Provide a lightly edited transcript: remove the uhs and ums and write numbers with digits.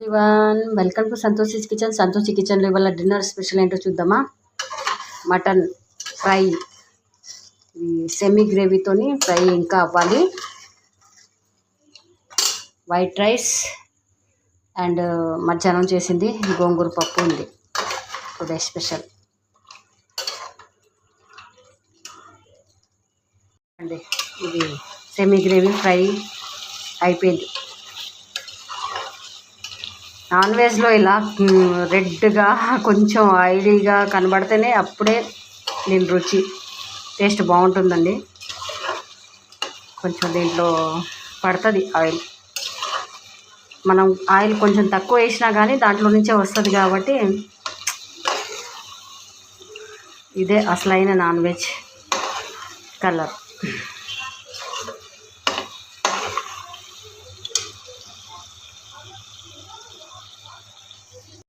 Everyone welcome to Santoshi's kitchen. సంతోషి కిచెన్లో ఇవాళ డిన్నర్ స్పెషల్ ఏంటో చూద్దామా. మటన్ ఫ్రై, సెమీ గ్రేవీతోని ఫ్రై ఇంకా అవ్వాలి. వైట్ రైస్ అండ్ మధ్యాహ్నం చేసింది గోంగూర పప్పు ఉంది. టుడే స్పెషల్ అండి. ఇది సెమీ గ్రేవీ ఫ్రై అయిపోయింది. నాన్ వెజ్లో ఇలా రెడ్గా కొంచెం ఆయిలీగా కనబడితేనే అప్పుడే దీని రుచి టేస్ట్ బాగుంటుందండి. కొంచెం దీంట్లో పడుతుంది ఆయిల్, మనం ఆయిల్ కొంచెం తక్కువ వేసినా కానీ దాంట్లో నుంచే వస్తుంది కాబట్టి ఇదే అసలైన నాన్ వెజ్ కలర్.